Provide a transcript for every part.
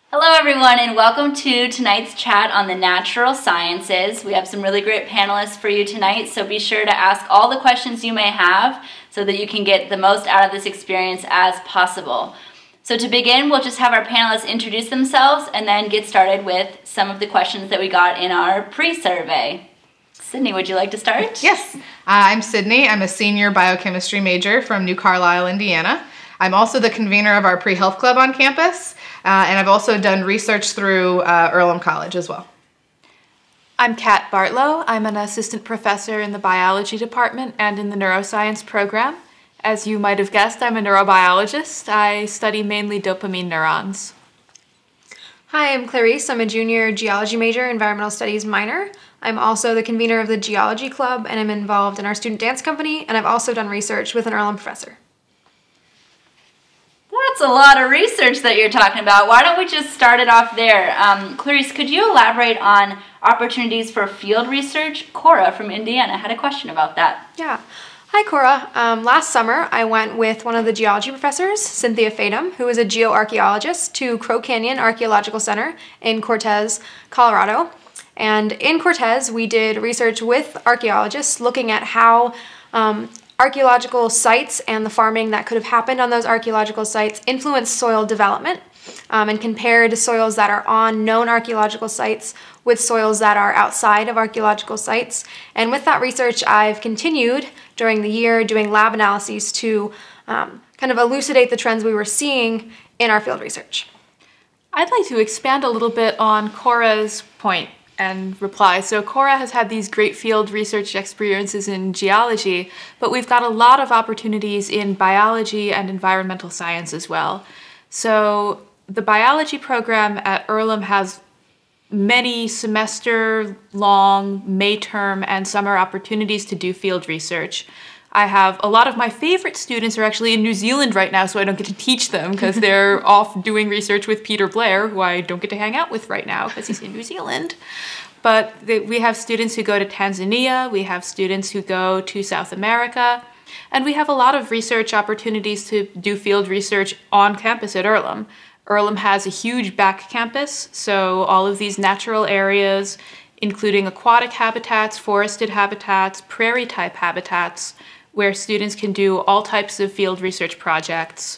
Hello everyone, and welcome to tonight's chat on the natural sciences. We have some really great panelists for you tonight, so be sure to ask all the questions you may have so that you can get the most out of this experience as possible. So to begin, we'll just have our panelists introduce themselves and then get started with some of the questions that we got in our pre-survey. Sydney, would you like to start? Yes, I'm Sydney. I'm a senior biochemistry major from New Carlisle, Indiana. I'm also the convener of our pre-health club on campus, and I've also done research through Earlham College as well. I'm Kat Bartlow. I'm an assistant professor in the biology department and in the neuroscience program. As you might have guessed, I'm a neurobiologist. I study mainly dopamine neurons. Hi, I'm Clarice. I'm a junior geology major, environmental studies minor. I'm also the convener of the geology club, and I'm involved in our student dance company, and I've also done research with an Earlham professor. That's a lot of research that you're talking about. Why don't we just start it off there? Clarice, could you elaborate on opportunities for field research? Cora from Indiana had a question about that. Yeah. Hi, Cora. Last summer, I went with one of the geology professors, Cynthia Fadum, who is a geoarchaeologist, to Crow Canyon Archaeological Center in Cortez, Colorado. And in Cortez, we did research with archaeologists looking at how archaeological sites and the farming that could have happened on those archaeological sites influenced soil development, and compared soils that are on known archaeological sites with soils that are outside of archaeological sites. And with that research, I've continued during the year doing lab analyses to kind of elucidate the trends we were seeing in our field research. I'd like to expand a little bit on Cora's point and reply. So Cora has had these great field research experiences in geology, but we've got a lot of opportunities in biology and environmental science as well. So the biology program at Earlham has many semester-long, May term, and summer opportunities to do field research. I have a lot of my favorite students are actually in New Zealand right now, so I don't get to teach them because they're off doing research with Peter Blair, who I don't get to hang out with right now because he's in New Zealand. But we have students who go to Tanzania, we have students who go to South America, and we have a lot of research opportunities to do field research on campus at Earlham. Earlham has a huge back campus, so all of these natural areas, including aquatic habitats, forested habitats, prairie-type habitats, where students can do all types of field research projects.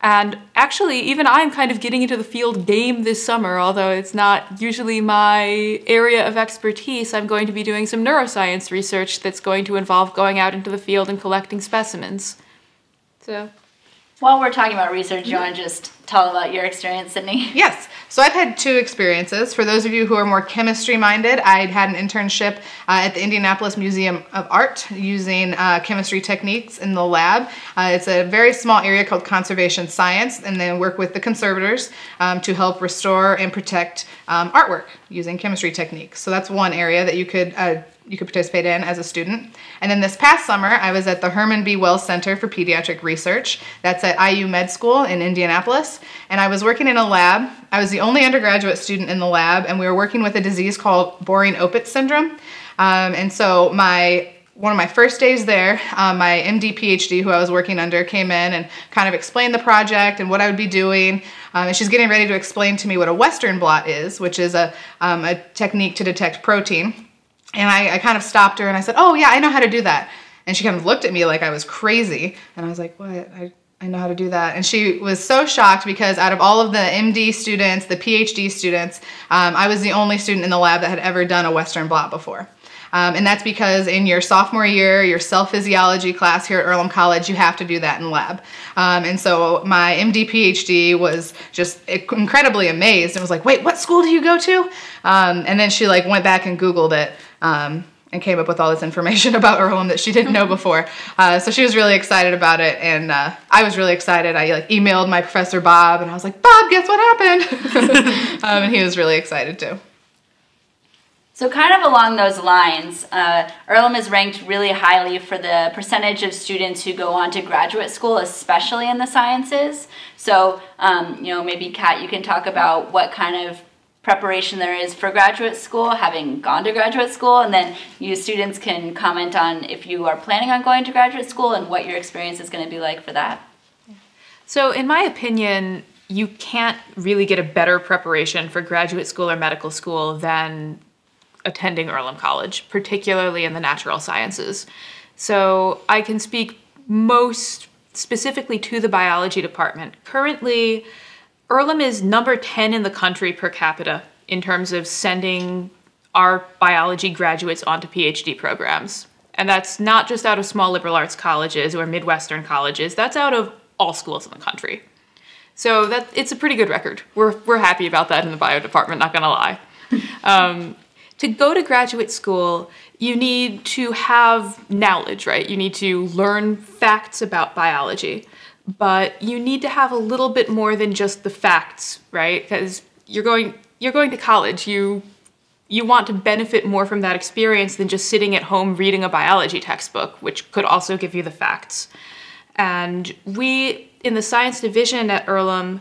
And actually, even I'm kind of getting into the field game this summer, although it's not usually my area of expertise. I'm going to be doing some neuroscience research that's going to involve going out into the field and collecting specimens. So, while we're talking about research, you want to just tell about your experience, Sydney? Yes, so I've had two experiences. For those of you who are more chemistry minded, I'd had an internship at the Indianapolis Museum of Art using chemistry techniques in the lab. It's a very small area called conservation science, and then work with the conservators to help restore and protect artwork using chemistry techniques. So that's one area that you could participate in as a student. And then this past summer, I was at the Herman B. Wells Center for Pediatric Research. That's at IU Med School in Indianapolis. And I was working in a lab. I was the only undergraduate student in the lab, and we were working with a disease called Boring-Opitz syndrome. And so one of my first days there, my MD PhD who I was working under came in and kind of explained the project and what I would be doing. And she's getting ready to explain to me what a Western blot is, which is a technique to detect protein. And I kind of stopped her and I said, oh yeah, I know how to do that. And she kind of looked at me like I was crazy. And I was like, what? I know how to do that. And she was so shocked because out of all of the MD students, the PhD students, I was the only student in the lab that had ever done a Western blot before. And that's because in your sophomore year, your cell physiology class here at Earlham College, you have to do that in lab. And so my MD PhD was just incredibly amazed and was like, wait, what school do you go to? And then she went back and Googled it and came up with all this information about Earlham that she didn't know before. So she was really excited about it, and I was really excited. I emailed my professor Bob, and I was like, Bob, guess what happened? And he was really excited too. So kind of along those lines, Earlham is ranked really highly for the percentage of students who go on to graduate school, especially in the sciences. So, maybe Kat, you can talk about what kind of preparation there is for graduate school, having gone to graduate school, and then you students can comment on if you are planning on going to graduate school and what your experience is going to be like for that. So in my opinion, you can't really get a better preparation for graduate school or medical school than attending Earlham College, particularly in the natural sciences. So I can speak most specifically to the biology department. Currently, Earlham is number 10 in the country per capita in terms of sending our biology graduates onto PhD programs. And that's not just out of small liberal arts colleges or Midwestern colleges, that's out of all schools in the country. So it's a pretty good record. We're happy about that in the bio department, not gonna lie. To go to graduate school, you need to have knowledge, right? You need to learn facts about biology, but you need to have a little bit more than just the facts, right? Because you're going to college. You want to benefit more from that experience than just sitting at home reading a biology textbook, which could also give you the facts. And we, in the science division at Earlham,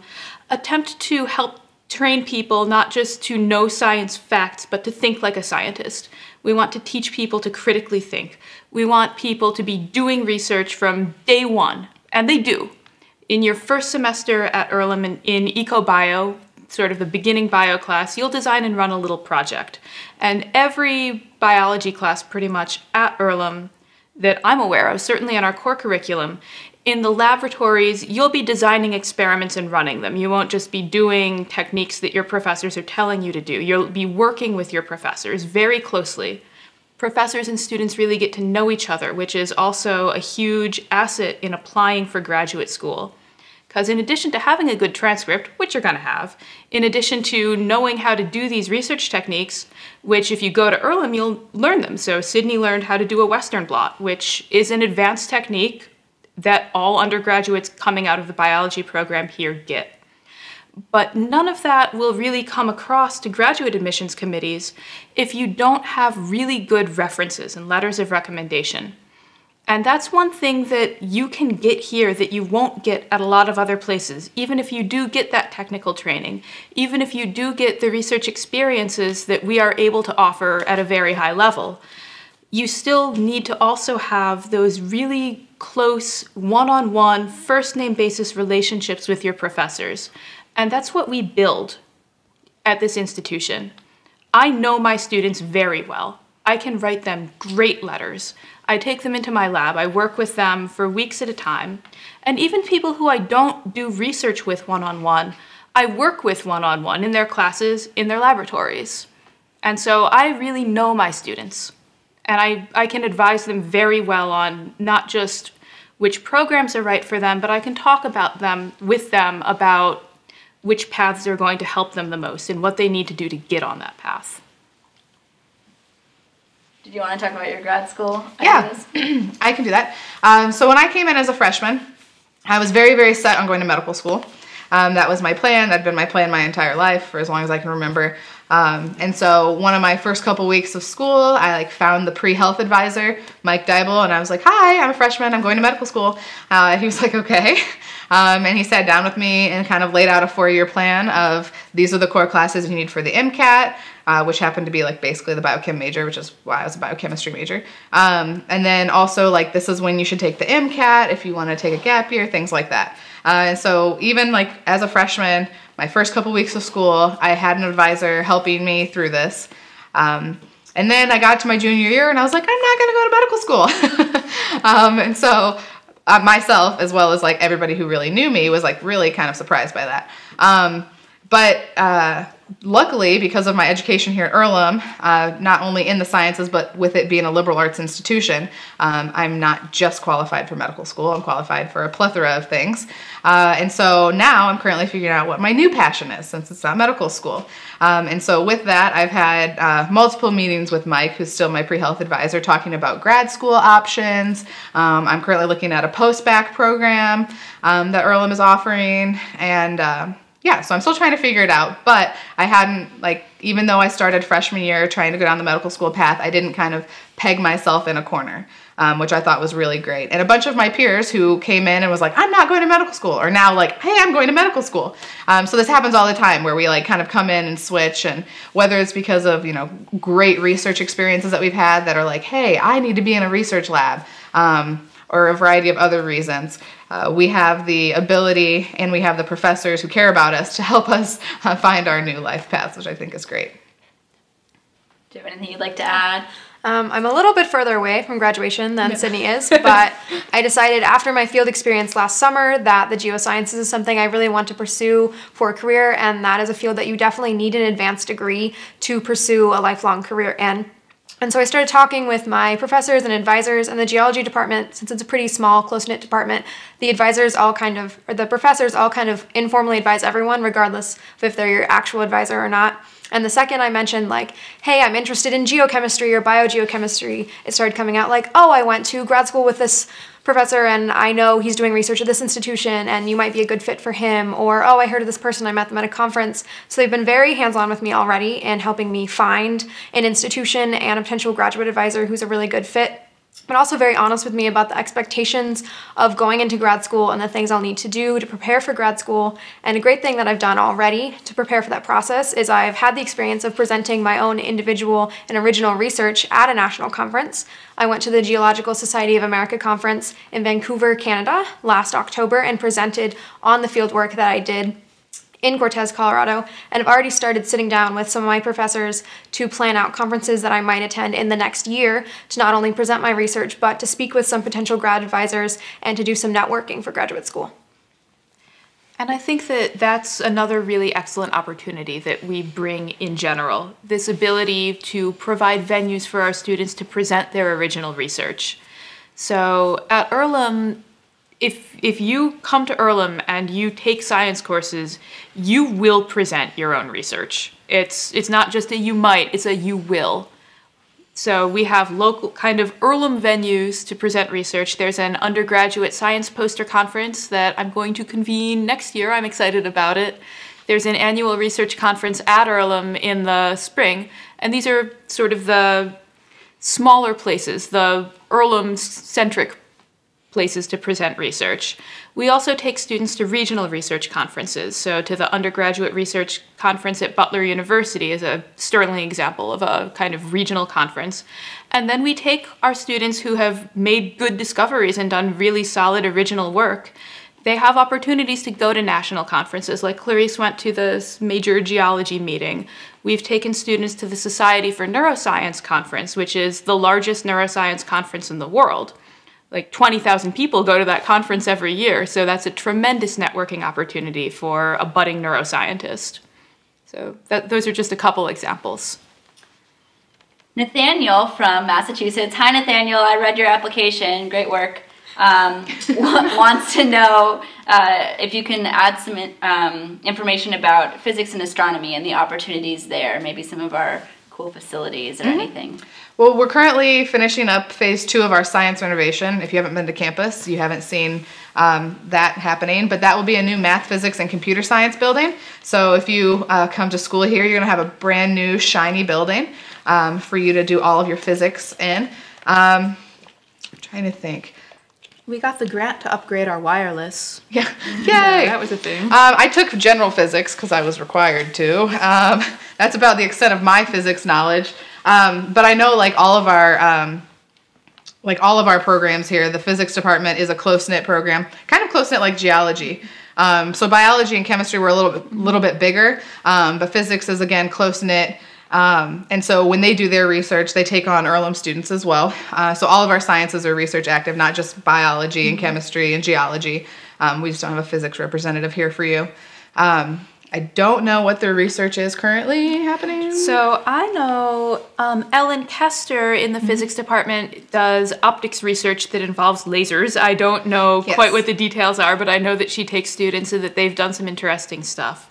attempt to help train people not just to know science facts, but to think like a scientist. We want to teach people to critically think. We want people to be doing research from day one, and they do. In your first semester at Earlham in EcoBio, sort of the beginning bio class, you'll design and run a little project. And every biology class pretty much at Earlham that I'm aware of, certainly in our core curriculum, in the laboratories, you'll be designing experiments and running them. You won't just be doing techniques that your professors are telling you to do. You'll be working with your professors very closely. Professors and students really get to know each other, which is also a huge asset in applying for graduate school. Because in addition to having a good transcript, which you're going to have, in addition to knowing how to do these research techniques, which if you go to Earlham, you'll learn them. So Sydney learned how to do a Western blot, which is an advanced technique that all undergraduates coming out of the biology program here get. But none of that will really come across to graduate admissions committees if you don't have really good references and letters of recommendation. And that's one thing that you can get here that you won't get at a lot of other places, even if you do get that technical training, even if you do get the research experiences that we are able to offer at a very high level. You still need to also have those really close, one-on-one, first-name basis relationships with your professors. And that's what we build at this institution. I know my students very well. I can write them great letters. I take them into my lab. I work with them for weeks at a time. And even people who I don't do research with one-on-one, I work with one-on-one in their classes, in their laboratories. And so I really know my students. And I can advise them very well on not just which programs are right for them, but I can talk about them with them about which paths are going to help them the most and what they need to do to get on that path. Did you want to talk about your grad school ideas? Yeah, I can do that. So when I came in as a freshman, I was very, very set on going to medical school. That was my plan. That'd been my plan my entire life for as long as I can remember. And so one of my first couple weeks of school, I found the pre-health advisor, Mike Dybel, and I was like, hi, I'm a freshman, I'm going to medical school. He was like, okay. And he sat down with me and kind of laid out a 4-year plan of these are the core classes you need for the MCAT, which happened to be basically the biochem major, which is why I was a biochemistry major. And then also this is when you should take the MCAT if you want to take a gap year, things like that. And so even as a freshman, my first couple weeks of school, I had an advisor helping me through this. And then I got to my junior year and I was like, I'm not going to go to medical school. And so myself, as well as everybody who really knew me, was really kind of surprised by that. But luckily, because of my education here at Earlham, not only in the sciences, but with it being a liberal arts institution, I'm not just qualified for medical school, I'm qualified for a plethora of things. And so now I'm currently figuring out what my new passion is, since it's not medical school. And so with that, I've had multiple meetings with Mike, who's still my pre-health advisor, talking about grad school options. I'm currently looking at a post-bac program that Earlham is offering, and yeah, so I'm still trying to figure it out, but I hadn't, even though I started freshman year trying to go down the medical school path, I didn't kind of peg myself in a corner, which I thought was really great. And a bunch of my peers who came in and was like, I'm not going to medical school, are now hey, I'm going to medical school. So this happens all the time where we kind of come in and switch, and whether it's because of, great research experiences that we've had that are hey, I need to be in a research lab, or a variety of other reasons, we have the ability and we have the professors who care about us to help us find our new life paths, which I think is great. Do you have anything you'd like to add? I'm a little bit further away from graduation than Sydney is, but I decided after my field experience last summer that the geosciences is something I really want to pursue for a career, and that is a field that you definitely need an advanced degree to pursue a lifelong career in. And so I started talking with my professors and advisors, and the geology department, since it's a pretty small, close-knit department, the professors all kind of informally advise everyone, regardless of if they're your actual advisor or not. And the second I mentioned, like, hey, I'm interested in geochemistry or biogeochemistry, it started coming out like, oh, I went to grad school with this professor and I know he's doing research at this institution and you might be a good fit for him, or, oh, I heard of this person, I met them at a conference. So they've been very hands-on with me already in helping me find an institution and a potential graduate advisor who's a really good fit, but also very honest with me about the expectations of going into grad school and the things I'll need to do to prepare for grad school. And a great thing that I've done already to prepare for that process is I've had the experience of presenting my own individual and original research at a national conference. I went to the Geological Society of America conference in Vancouver, Canada last October and presented on the fieldwork that I did in Cortez, Colorado, and I've already started sitting down with some of my professors to plan out conferences that I might attend in the next year to not only present my research, but to speak with some potential grad advisors and to do some networking for graduate school. And I think that that's another really excellent opportunity that we bring in general, this ability to provide venues for our students to present their original research. So at Earlham, if you come to Earlham and you take science courses, you will present your own research. It's not just a you might, it's a you will. So we have local kind of Earlham venues to present research. There's an undergraduate science poster conference that I'm going to convene next year. I'm excited about it. There's an annual research conference at Earlham in the spring. And these are sort of the smaller places, the Earlham-centric places to present research. We also take students to regional research conferences. So to the undergraduate research conference at Butler University is a sterling example of a kind of regional conference. And then we take our students who have made good discoveries and done really solid original work. They have opportunities to go to national conferences, like Clarice went to this major geology meeting. We've taken students to the Society for Neuroscience conference, which is the largest neuroscience conference in the world. Like 20,000 people go to that conference every year, so that's a tremendous networking opportunity for a budding neuroscientist. So those are just a couple examples. Nathaniel from Massachusetts. Hi, Nathaniel. I read your application. Great work. Wants to know if you can add some information about physics and astronomy and the opportunities there, maybe some of our cool facilities or anything. Well, we're currently finishing up phase 2 of our science renovation. If you haven't been to campus, you haven't seen that happening, but that will be a new math, physics, and computer science building. So if you come to school here, you're gonna have a brand new shiny building for you to do all of your physics in. I'm trying to think. We got the grant to upgrade our wireless. Yeah, yay! Yeah, that was a thing. I took general physics because I was required to. That's about the extent of my physics knowledge. But I know like all of our programs here, the physics department is a close-knit program, kind of close-knit like geology. So biology and chemistry were a little bit bigger, but physics is again close-knit. And so when they do their research, they take on Earlham students as well. So all of our sciences are research active, not just biology and chemistry and geology. We just don't have a physics representative here for you. I don't know what their research is currently happening. So I know Ellen Kester in the physics department does optics research that involves lasers. I don't know quite what the details are, but I know that she takes students and that they've done some interesting stuff.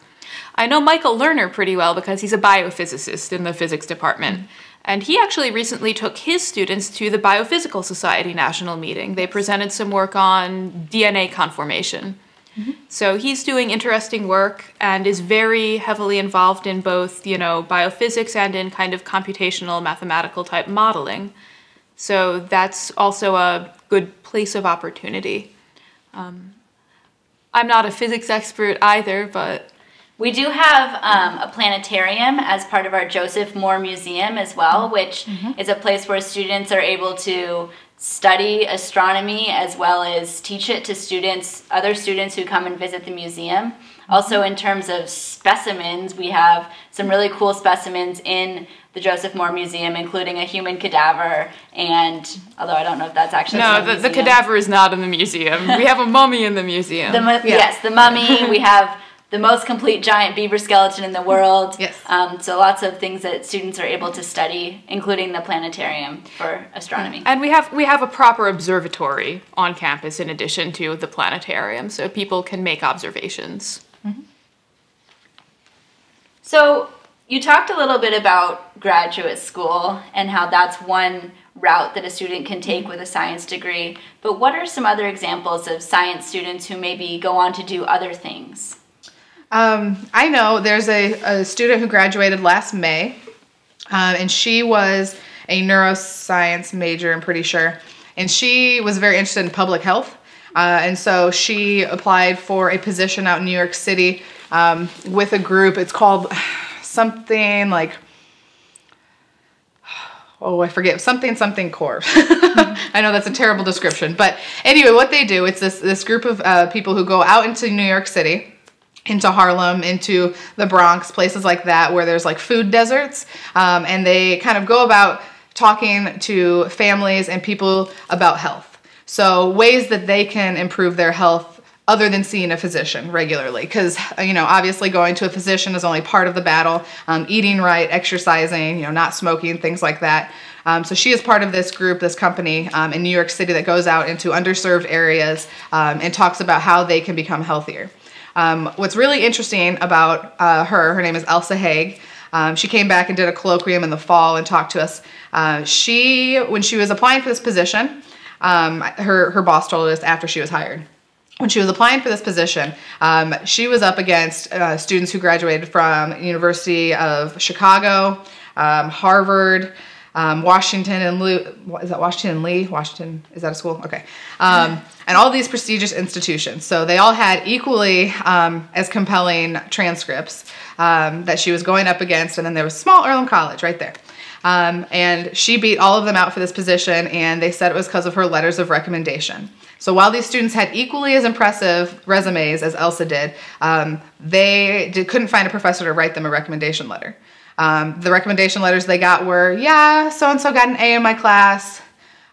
I know Michael Lerner pretty well because he's a biophysicist in the physics department. And he actually recently took his students to the Biophysical Society National Meeting. They presented some work on DNA conformation. So he's doing interesting work and is very heavily involved in both, biophysics and in kind of computational mathematical type modeling. So that's also a good place of opportunity. I'm not a physics expert either, but we do have a planetarium as part of our Joseph Moore Museum as well, which is a place where students are able to study astronomy as well as teach it to students, other students who come and visit the museum. Also, in terms of specimens, we have some really cool specimens in the Joseph Moore Museum, including a human cadaver, and although I don't know if that's actually the cadaver is not in the museum. We have a mummy in the museum. Yes, the mummy. We have the most complete giant beaver skeleton in the world. Yes. So lots of things that students are able to study, including the planetarium for astronomy. And we have a proper observatory on campus in addition to the planetarium, so people can make observations. Mm-hmm. So you talked a little bit about graduate school and how that's one route that a student can take with a science degree, but what are some other examples of science students who maybe go on to do other things? I know there's a student who graduated last May, and she was a neuroscience major, I'm pretty sure, and she was very interested in public health, and so she applied for a position out in New York City with a group. It's called something like, oh, I forget, something Corps. I know that's a terrible description, but anyway, what they do, it's this group of people who go out into New York City, into Harlem, into the Bronx, places like that where there's like food deserts, and they kind of go about talking to families and people about health. So ways that they can improve their health other than seeing a physician regularly, because obviously going to a physician is only part of the battle. Eating right, exercising, not smoking, things like that. So she is part of this group, this company in New York City that goes out into underserved areas and talks about how they can become healthier. What's really interesting about her name is Elsa Haig. She came back and did a colloquium in the fall and talked to us. When she was applying for this position, her boss told us after she was hired. When she was applying for this position, she was up against students who graduated from University of Chicago, Harvard, Washington and Lee, is that Washington and Lee? Washington, is that a school? Okay. And all these prestigious institutions. So they all had equally as compelling transcripts that she was going up against. And then there was small Earlham College right there. And she beat all of them out for this position, and they said it was because of her letters of recommendation. So while these students had equally as impressive resumes as Elsa did, couldn't find a professor to write them a recommendation letter. The recommendation letters they got were, yeah, so-and-so got an A in my class.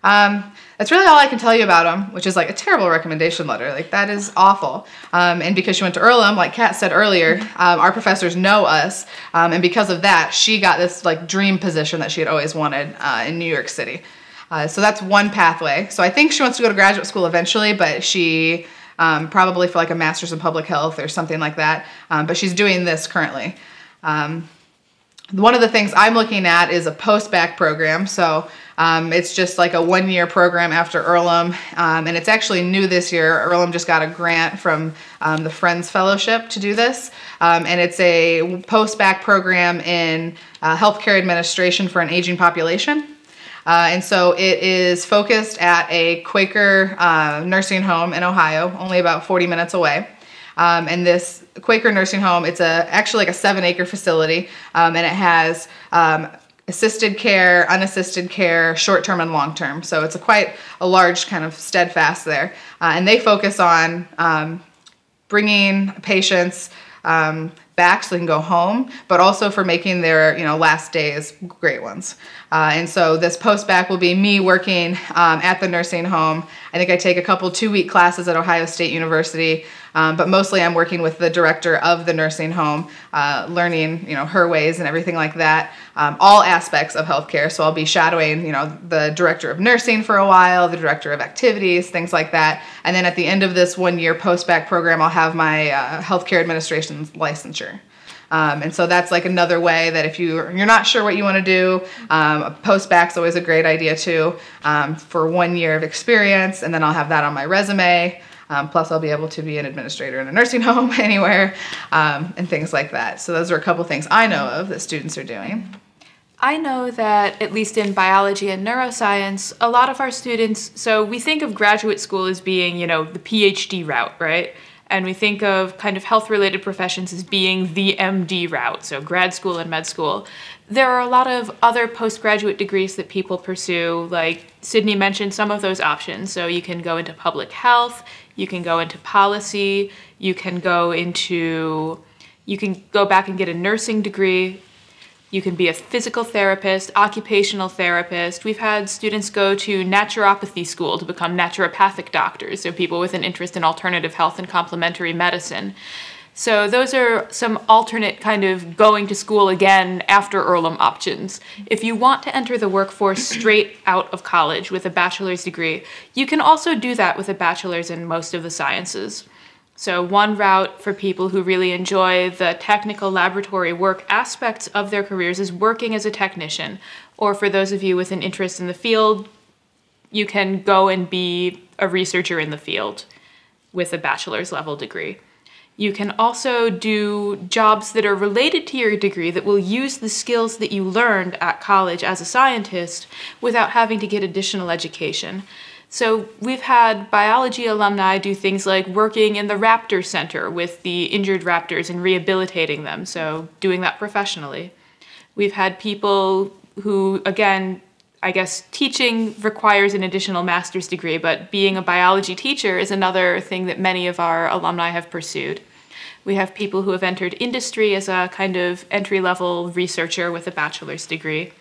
That's really all I can tell you about them, which is like a terrible recommendation letter. Like, that is awful. And because she went to Earlham, like Kat said earlier, our professors know us. And because of that, she got this like dream position that she had always wanted in New York City. So that's one pathway. So I think she wants to go to graduate school eventually, but she probably for like a master's in public health or something like that. But she's doing this currently. One of the things I'm looking at is a post-bac program. So it's just like a one-year program after Earlham. And it's actually new this year. Earlham just got a grant from the Friends Fellowship to do this. And it's a post-bac program in healthcare administration for an aging population. And so it is focused at a Quaker nursing home in Ohio, only about 40 minutes away. And this Quaker nursing home, it's actually like a 7-acre facility, and it has assisted care, unassisted care, short-term and long-term. So it's quite a large kind of steadfast there. And they focus on bringing patients back so they can go home, but also for making their last days great ones. And so this post-bac will be me working at the nursing home. I think I take a couple 2-week classes at Ohio State University, but mostly I'm working with the director of the nursing home, learning her ways and everything like that. All aspects of healthcare. So I'll be shadowing the director of nursing for a while, the director of activities, things like that. And then at the end of this 1-year post-bac program, I'll have my healthcare administration licensure. And so that's like another way that if you're not sure what you want to do, a post-bac's always a great idea too, for 1 year of experience, and then I'll have that on my resume. Plus I'll be able to be an administrator in a nursing home anywhere, and things like that. So those are a couple things I know of that students are doing. I know that, at least in biology and neuroscience, a lot of our students, so we think of graduate school as being, the PhD route, right? And we think of kind of health-related professions as being the MD route, so grad school and med school. There are a lot of other postgraduate degrees that people pursue, like Sydney mentioned some of those options. So you can go into public health, you can go into policy, you can go back and get a nursing degree. You can be a physical therapist, occupational therapist. We've had students go to naturopathy school to become naturopathic doctors, so people with an interest in alternative health and complementary medicine. So those are some alternate kind of going to school again after Earlham options. If you want to enter the workforce straight out of college with a bachelor's degree, you can also do that with a bachelor's in most of the sciences. So one route for people who really enjoy the technical laboratory work aspects of their careers is working as a technician. Or for those of you with an interest in the field, you can go and be a researcher in the field with a bachelor's level degree. You can also do jobs that are related to your degree that will use the skills that you learned at college as a scientist without having to get additional education. So we've had biology alumni do things like working in the raptor center with the injured raptors and rehabilitating them, so doing that professionally. We've had people who, again, I guess teaching requires an additional master's degree, but being a biology teacher is another thing that many of our alumni have pursued. We have people who have entered industry as a kind of entry-level researcher with a bachelor's degree.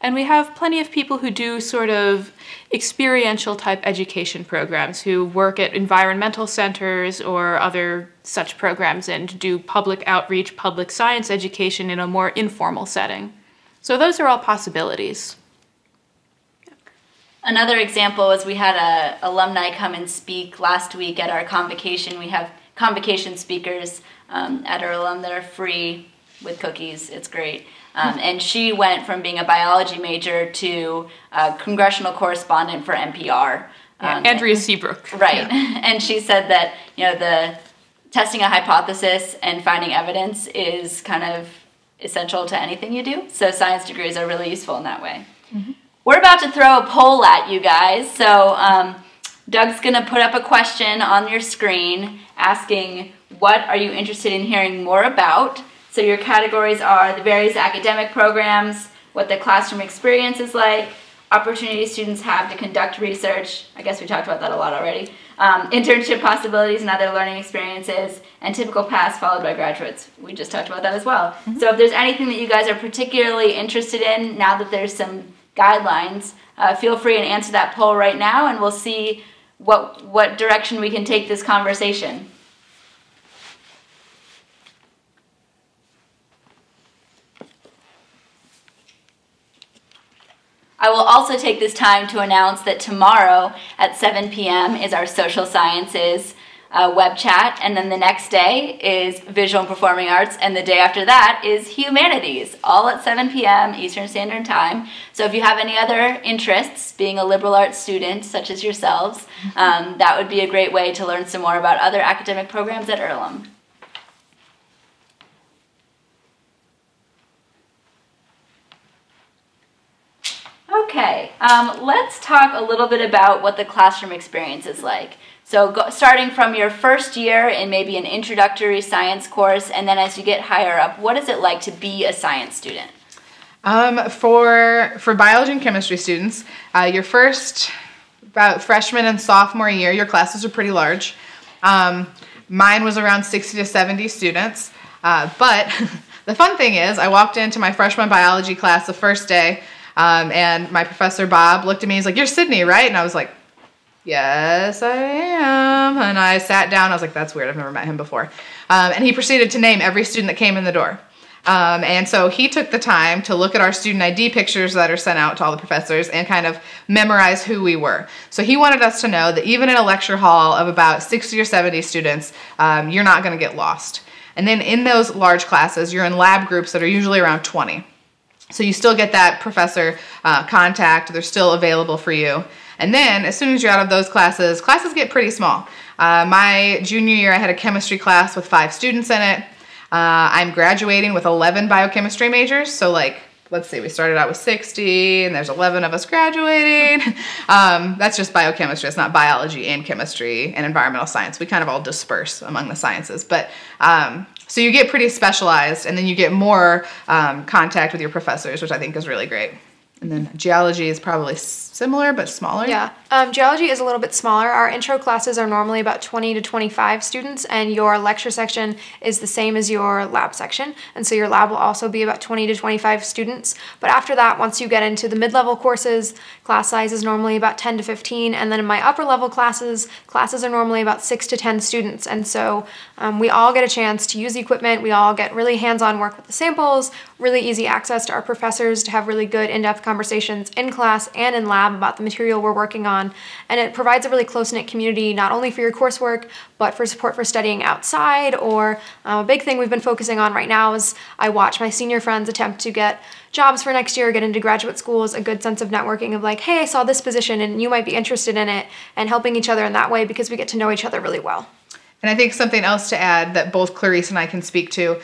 And we have plenty of people who do sort of experiential type education programs, who work at environmental centers or other such programs and do public outreach, public science education in a more informal setting. So those are all possibilities. Another example is we had an alumni come and speak last week at our convocation. We have convocation speakers at Earlham that are free with cookies. It's great. And she went from being a biology major to a congressional correspondent for NPR. Andrea Seabrook. Right. Yeah. And she said that, the testing a hypothesis and finding evidence is kind of essential to anything you do. So science degrees are really useful in that way. Mm-hmm. We're about to throw a poll at you guys. So Doug's going to put up a question on your screen asking, what are you interested in hearing more about? So your categories are the various academic programs, what the classroom experience is like, opportunities students have to conduct research, I guess we talked about that a lot already, internship possibilities and other learning experiences, and typical paths followed by graduates. We just talked about that as well. Mm-hmm. So if there's anything that you guys are particularly interested in, now that there's some guidelines, feel free and answer that poll right now, and we'll see what direction we can take this conversation. I will also take this time to announce that tomorrow at 7 p.m. is our social sciences web chat, and then the next day is visual and performing arts, and the day after that is humanities, all at 7 p.m. Eastern Standard Time. So if you have any other interests, being a liberal arts student such as yourselves, that would be a great way to learn some more about other academic programs at Earlham. Okay, let's talk a little bit about what the classroom experience is like. So starting from your first year in maybe an introductory science course, and then as you get higher up, what is it like to be a science student? For biology and chemistry students, your first, about freshman and sophomore year, your classes are pretty large. Mine was around 60 to 70 students, but the fun thing is I walked into my freshman biology class the first day, and my professor, Bob, looked at me, he's like, "You're Sydney, right?" And I was like, "Yes, I am." And I sat down. I was like, "That's weird. I've never met him before." And he proceeded to name every student that came in the door. And so he took the time to look at our student ID pictures that are sent out to all the professors and kind of memorize who we were. So he wanted us to know that even in a lecture hall of about 60 or 70 students, you're not going to get lost. And then in those large classes, you're in lab groups that are usually around 20. So you still get that professor contact. They're still available for you. And then as soon as you're out of those classes get pretty small. My junior year, I had a chemistry class with 5 students in it. I'm graduating with 11 biochemistry majors, so like let's see, we started out with 60 and there's 11 of us graduating. That's just biochemistry. It's not biology and chemistry and environmental science. We kind of all disperse among the sciences. But so you get pretty specialized, and then you get more contact with your professors, which I think is really great. And then geology is probably similar, but smaller. Yeah, geology is a little bit smaller. Our intro classes are normally about 20 to 25 students, and your lecture section is the same as your lab section. And so your lab will also be about 20 to 25 students. But after that, once you get into the mid-level courses, class size is normally about 10 to 15. And then in my upper level classes are normally about 6 to 10 students. And so we all get a chance to use the equipment. We all get really hands-on work with the samples, really easy access to our professors to have really good in-depth conversations in class and in lab about the material we're working on. And it provides a really close-knit community, not only for your coursework, but for support for studying outside. Or a big thing we've been focusing on right now is I watch my senior friends attempt to get jobs for next year, get into graduate schools, a good sense of networking of like, hey, I saw this position and you might be interested in it, and helping each other in that way because we get to know each other really well. And I think something else to add that both Clarice and I can speak to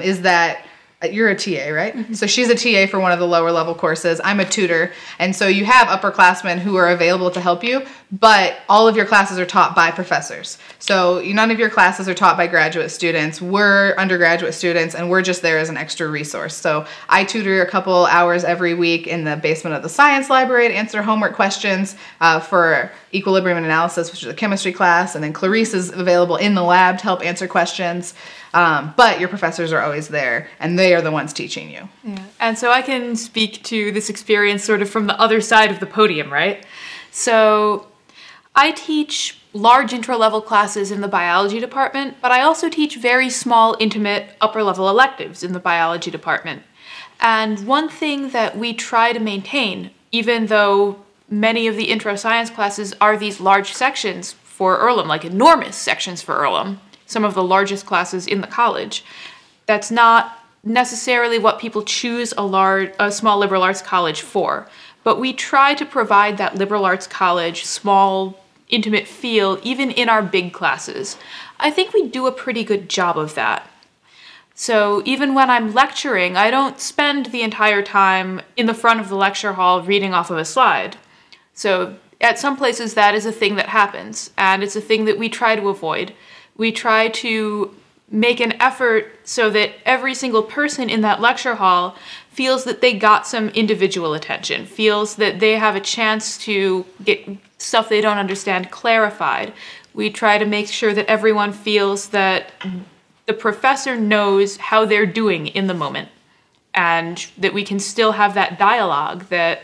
is that you're a TA, right? Mm-hmm. So she's a TA for one of the lower level courses. I'm a tutor. And so you have upperclassmen who are available to help you, but all of your classes are taught by professors. So none of your classes are taught by graduate students. We're undergraduate students, and we're just there as an extra resource. So I tutor a couple hours every week in the basement of the science library to answer homework questions for equilibrium and analysis, which is a chemistry class. And then Clarice is available in the lab to help answer questions. But your professors are always there, and they are the ones teaching you. Yeah. And so I can speak to this experience sort of from the other side of the podium, right? So I teach large intro-level classes in the biology department, but I also teach very small, intimate, upper-level electives in the biology department. And one thing that we try to maintain, even though many of the intro science classes are these large sections for Earlham, like enormous sections for Earlham, some of the largest classes in the college, that's not necessarily what people choose a small liberal arts college for. But we try to provide that liberal arts college, small, intimate feel, even in our big classes. I think we do a pretty good job of that. So even when I'm lecturing, I don't spend the entire time in the front of the lecture hall reading off of a slide. So at some places that is a thing that happens, and it's a thing that we try to avoid. We try to make an effort so that every single person in that lecture hall feels that they got some individual attention, feels that they have a chance to get stuff they don't understand clarified. We try to make sure that everyone feels that the professor knows how they're doing in the moment, and that we can still have that dialogue that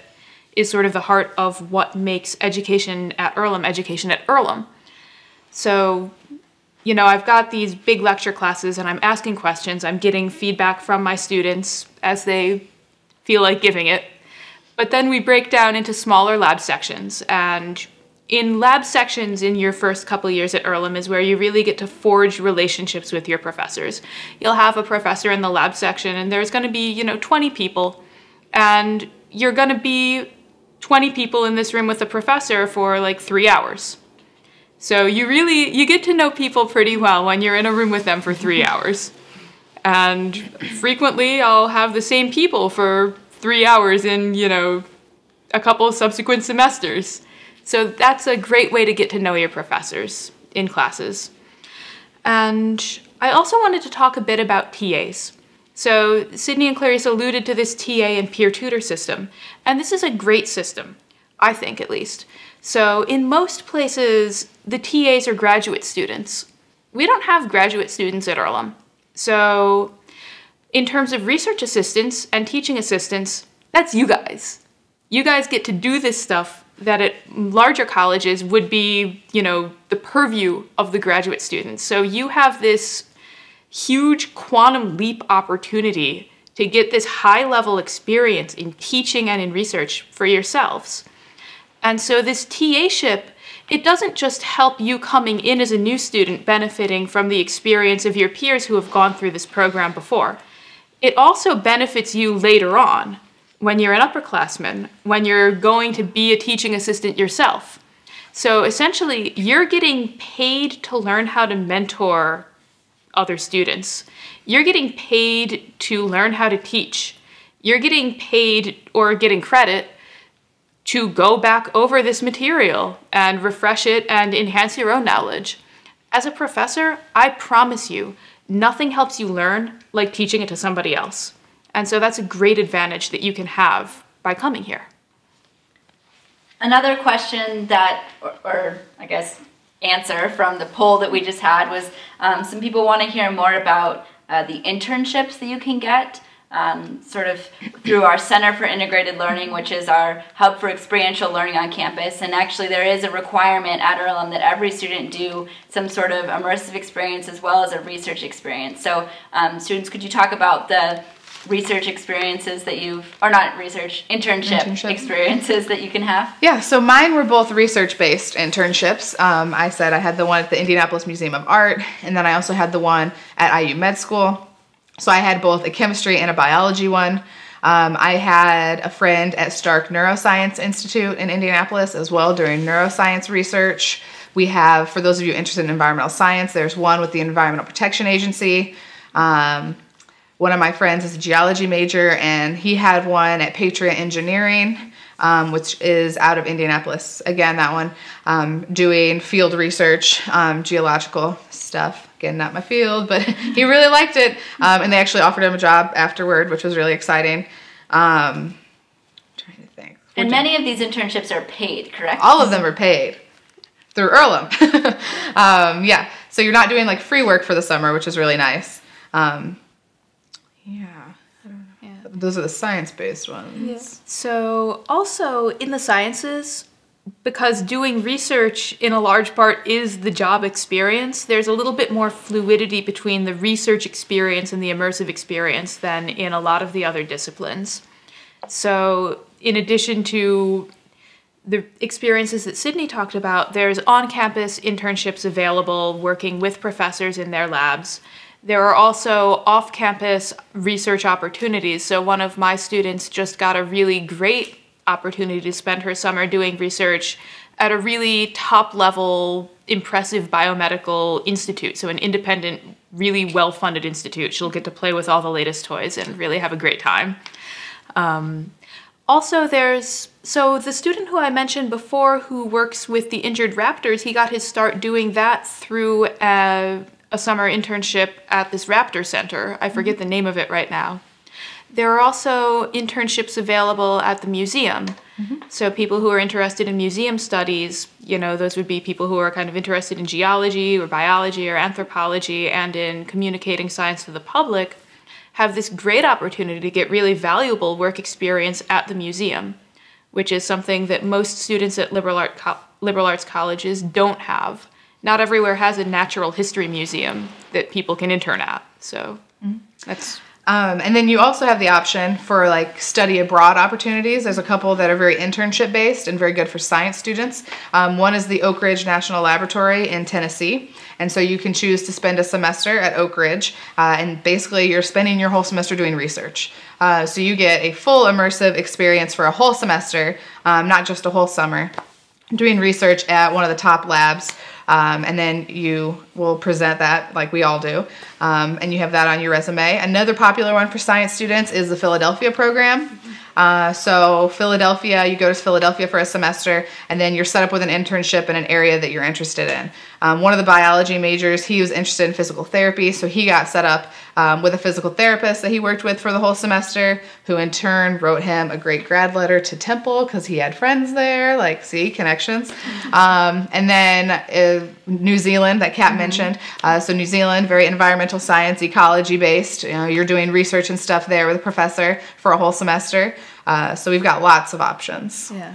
is sort of the heart of what makes education at Earlham. So, you know, I've got these big lecture classes and I'm asking questions. I'm getting feedback from my students as they feel like giving it. But then we break down into smaller lab sections. And in lab sections in your first couple years at Earlham is where you really get to forge relationships with your professors. You'll have a professor in the lab section and there's going to be, 20 people. And you're going to be 20 people in this room with a professor for like 3 hours. So you get to know people pretty well when you're in a room with them for 3 hours. And frequently I'll have the same people for 3 hours in, a couple of subsequent semesters. So that's a great way to get to know your professors in classes. And I also wanted to talk a bit about TAs. So Sydney and Clarice alluded to this TA and peer tutor system. And this is a great system, I think at least. So in most places, the TAs are graduate students. We don't have graduate students at Earlham. So in terms of research assistants and teaching assistants, that's you guys. You guys get to do this stuff that at larger colleges would be, the purview of the graduate students. So you have this huge quantum leap opportunity to get this high-level experience in teaching and in research for yourselves. And so this TA-ship, it doesn't just help you coming in as a new student benefiting from the experience of your peers who have gone through this program before. It also benefits you later on when you're an upperclassman, when you're going to be a teaching assistant yourself. So essentially, you're getting paid to learn how to mentor other students. You're getting paid to learn how to teach. You're getting paid or getting credit to go back over this material and refresh it and enhance your own knowledge. As a professor, I promise you, nothing helps you learn like teaching it to somebody else. And so that's a great advantage that you can have by coming here. Another question that, or I guess answer from the poll that we just had was some people want to hear more about the internships that you can get sort of through our Center for Integrated Learning, which is our hub for experiential learning on campus. And actually there is a requirement at Earlham that every student do some sort of immersive experience as well as a research experience. So students, could you talk about the research experiences that you've, or not research, internship experiences that you can have? Yeah, so mine were both research-based internships. I said I had the one at the Indianapolis Museum of Art, and then I also had the one at IU Med School. So I had both a chemistry and a biology one. I had a friend at Stark Neuroscience Institute in Indianapolis as well doing neuroscience research. We have, for those of you interested in environmental science, there's one with the Environmental Protection Agency. One of my friends is a geology major, and he had one at Patriot Engineering, which is out of Indianapolis. Again, that one, doing field research, geological stuff. Again, not my field, but he really liked it. And they actually offered him a job afterward, which was really exciting. Trying to think. And many of these internships are paid, correct? All of them are paid through Earlham. Yeah, so you're not doing like free work for the summer, which is really nice. Yeah, I don't know. Yeah. Those are the science-based ones. Yeah. So also in the sciences, because doing research in a large part is the job experience, there's a little bit more fluidity between the research experience and the immersive experience than in a lot of the other disciplines. So in addition to the experiences that Sydney talked about, there's on-campus internships available working with professors in their labs. There are also off-campus research opportunities. So one of my students just got a really great opportunity to spend her summer doing research at a really top-level, impressive biomedical institute. So an independent, really well-funded institute. She'll get to play with all the latest toys and really have a great time. Also, so the student who I mentioned before who works with the injured raptors, he got his start doing that through a summer internship at this raptor center. I forget the name of it right now. There are also internships available at the museum. So people who are interested in museum studies, you know, those would be people who are kind of interested in geology or biology or anthropology and in communicating science to the public, have this great opportunity to get really valuable work experience at the museum, which is something that most students at liberal arts colleges don't have. Not everywhere has a natural history museum that people can intern at. So that's... and then you also have the option for like study abroad opportunities. There's a couple that are very internship based and very good for science students. One is the Oak Ridge National Laboratory in Tennessee. And so you can choose to spend a semester at Oak Ridge. And basically you're spending your whole semester doing research. So you get a full immersive experience for a whole semester, not just a whole summer, doing research at one of the top labs. And then you will present that like we all do. And you have that on your resume. Another popular one for science students is the Philadelphia program. So Philadelphia, you go to Philadelphia for a semester, and then you're set up with an internship in an area that you're interested in. One of the biology majors, he was interested in physical therapy, so he got set up with a physical therapist that he worked with for the whole semester, who in turn wrote him a great grad letter to Temple because he had friends there, like, see, connections. And then New Zealand, that Kat mentioned. So New Zealand, very environmental science, ecology based. You know, you're doing research and stuff there with a professor for a whole semester. So we've got lots of options. Yeah.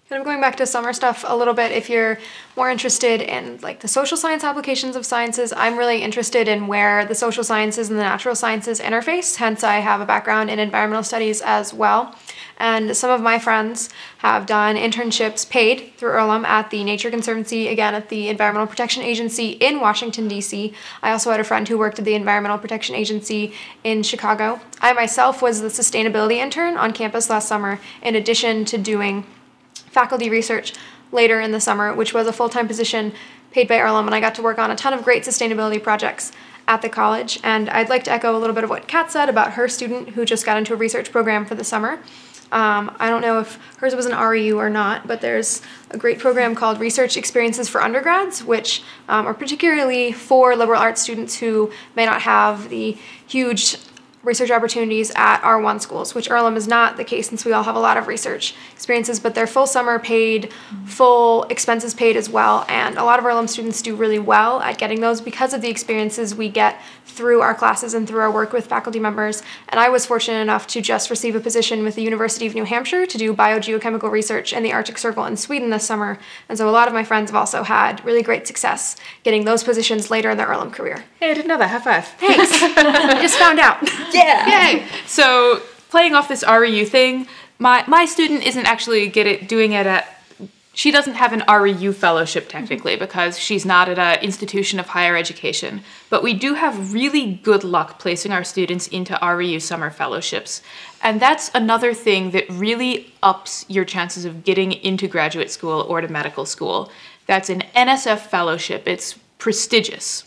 Kind of going back to summer stuff a little bit, if you're more interested in like the social science applications of sciences, I'm really interested in where the social sciences and the natural sciences interface. Hence, I have a background in environmental studies as well. And some of my friends have done internships paid through Earlham at the Nature Conservancy, again at the Environmental Protection Agency in Washington, D.C. I also had a friend who worked at the Environmental Protection Agency in Chicago. I myself was the sustainability intern on campus last summer, in addition to doing faculty research later in the summer, which was a full-time position paid by Earlham, and I got to work on a ton of great sustainability projects at the college. And I'd like to echo a little bit of what Kat said about her student who just got into a research program for the summer. I don't know if hers was an REU or not, but there's a great program called Research Experiences for Undergrads, which are particularly for liberal arts students who may not have the huge research opportunities at R1 schools, which Earlham is not the case since we all have a lot of research experiences, but they're full summer paid, full expenses paid as well, and a lot of Earlham students do really well at getting those because of the experiences we get through our classes and through our work with faculty members. And I was fortunate enough to just receive a position with the University of New Hampshire to do biogeochemical research in the Arctic Circle in Sweden this summer, and so a lot of my friends have also had really great success getting those positions later in their Earlham career. Hey, I didn't know that. High five. Thanks! I just found out. Yeah! Yay! So, playing off this REU thing, my student isn't actually doing it at... She doesn't have an REU fellowship technically because she's not at an institution of higher education. But we do have really good luck placing our students into REU summer fellowships. And that's another thing that really ups your chances of getting into graduate school or to medical school. That's an NSF fellowship. It's prestigious.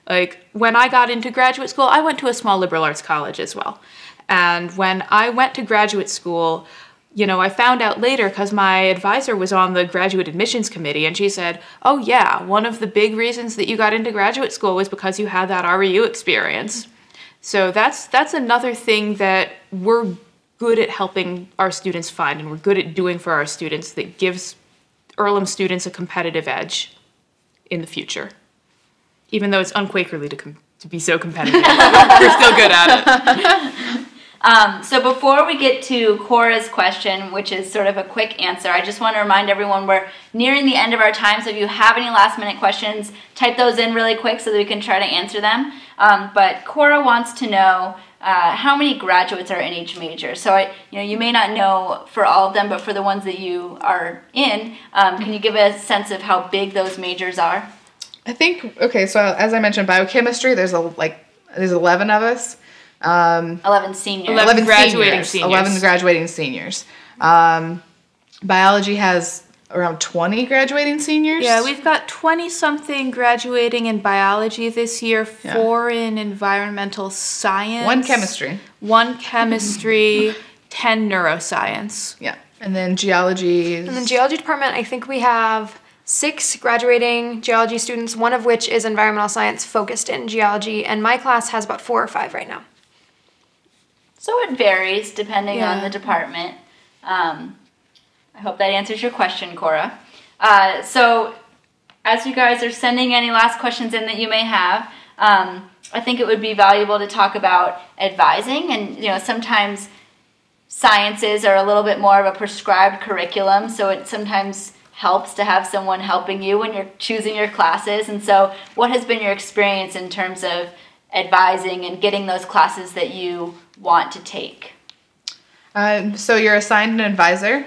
Like, when I got into graduate school, I went to a small liberal arts college as well. And when I went to graduate school, you know, I found out later because my advisor was on the graduate admissions committee, and she said, oh yeah, one of the big reasons that you got into graduate school was because you had that REU experience. So that's another thing that we're good at helping our students find, and we're good at doing for our students that gives Earlham students a competitive edge in the future. Even though it's unquakerly to be so competitive, we're still good at it. So before we get to Cora's question, which is sort of a quick answer, I just want to remind everyone we're nearing the end of our time, so if you have any last minute questions, type those in really quick so that we can try to answer them. But Cora wants to know how many graduates are in each major. So you may not know for all of them, but for the ones that you are in, can you give a sense of how big those majors are? I think, okay, so as I mentioned, biochemistry, there's 11 of us. 11 seniors. 11 graduating seniors. 11 graduating seniors. Biology has around 20 graduating seniors. Yeah, we've got 20-something graduating in biology this year, 4 in environmental science. 1 chemistry. 1 chemistry, 10 neuroscience. Yeah, and then geology. In the geology department, I think we have 6 graduating geology students, one of which is environmental science focused in geology, and my class has about 4 or 5 right now. So it varies depending on the department. I hope that answers your question, Cora. So as you guys are sending any last questions in that you may have, I think it would be valuable to talk about advising. And sometimes sciences are a little bit more of a prescribed curriculum, so it sometimes helps to have someone helping you when you're choosing your classes. And so what has been your experience in terms of advising and getting those classes that you want to take? So you're assigned an advisor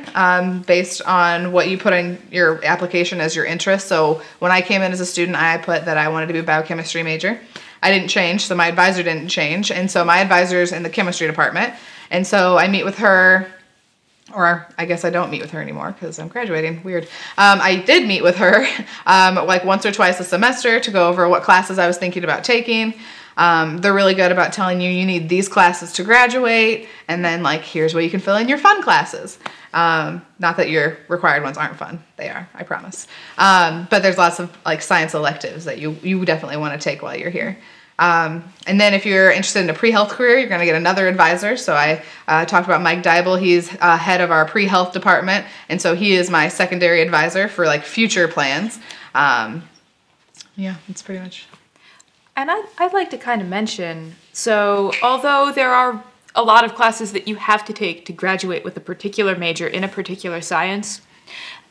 based on what you put in your application as your interest. So when I came in as a student, I put that I wanted to be a biochemistry major. I didn't change, so my advisor didn't change. And so my advisor's in the chemistry department. And so I meet with her, or I guess I don't meet with her anymore because I'm graduating. Weird. I did meet with her like once or twice a semester to go over what classes I was thinking about taking. They're really good about telling you need these classes to graduate, and then like here's where you can fill in your fun classes. Not that your required ones aren't fun. They are, I promise. But there's lots of like science electives that you definitely want to take while you're here. And then if you're interested in a pre-health career, you're going to get another advisor. So I talked about Mike Dybel. He's head of our pre-health department, and so he is my secondary advisor for like future plans. Yeah, that's pretty much. And I'd like to kind of mention, so although there are a lot of classes that you have to take to graduate with a particular major in a particular science,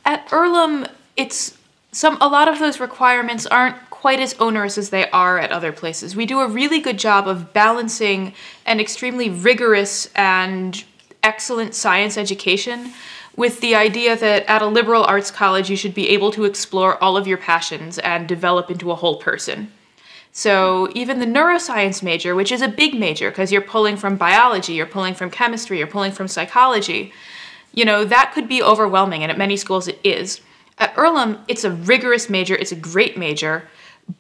at Earlham, a lot of those requirements aren't quite as onerous as they are at other places. We do a really good job of balancing an extremely rigorous and excellent science education with the idea that at a liberal arts college you should be able to explore all of your passions and develop into a whole person. So even the neuroscience major, which is a big major because you're pulling from biology, you're pulling from chemistry, you're pulling from psychology, that could be overwhelming, and at many schools it is. At Earlham, it's a rigorous major, it's a great major,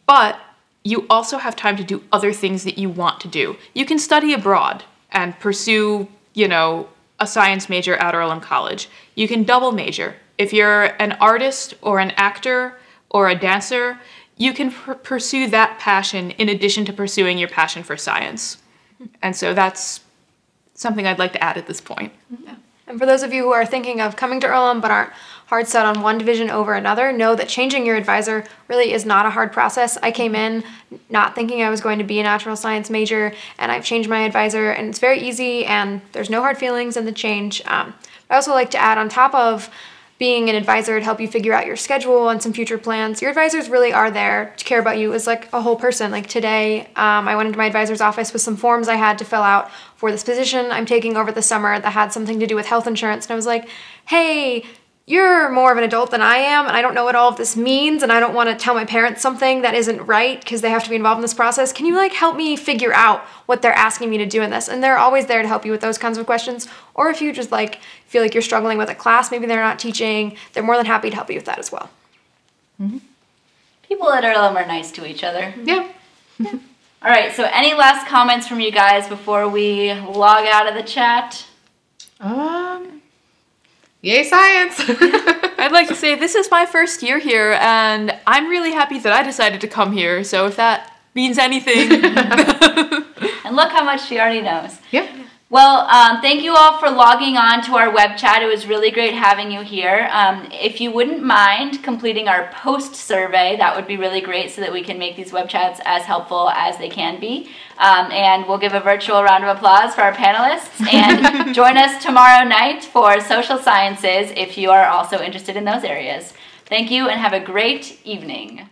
but you also have time to do other things that you want to do. You can study abroad and pursue, you know, a science major at Earlham College. You can double major. If you're an artist or an actor or a dancer, you can pursue that passion in addition to pursuing your passion for science. And so that's something I'd like to add at this point. Yeah. And for those of you who are thinking of coming to Earlham but aren't hard set on one division over another, know that changing your advisor really is not a hard process. I came in not thinking I was going to be a natural science major, and I've changed my advisor, and it's very easy, and there's no hard feelings in the change. I also like to add, on top of being an advisor to help you figure out your schedule and some future plans, your advisors really are there to care about you as like a whole person. Like today, I went into my advisor's office with some forms I had to fill out for this position I'm taking over the summer that had something to do with health insurance. And I was like, hey, you're more of an adult than I am, and I don't know what all of this means, and I don't want to tell my parents something that isn't right because they have to be involved in this process. Can you like help me figure out what they're asking me to do in this? And they're always there to help you with those kinds of questions. Or if you just like feel like you're struggling with a class, maybe they're not teaching, they're more than happy to help you with that as well. Mm-hmm. People at Earlham are nice to each other. Yeah. All right, so any last comments from you guys before we log out of the chat? Yay, science! I'd like to say this is my first year here, and I'm really happy that I decided to come here, so if that means anything. And look how much she already knows. Yeah. Well, thank you all for logging on to our web chat. It was really great having you here. If you wouldn't mind completing our post survey, that would be really great so that we can make these web chats as helpful as they can be. And we'll give a virtual round of applause for our panelists. And join us tomorrow night for social sciences if you are also interested in those areas. Thank you and have a great evening.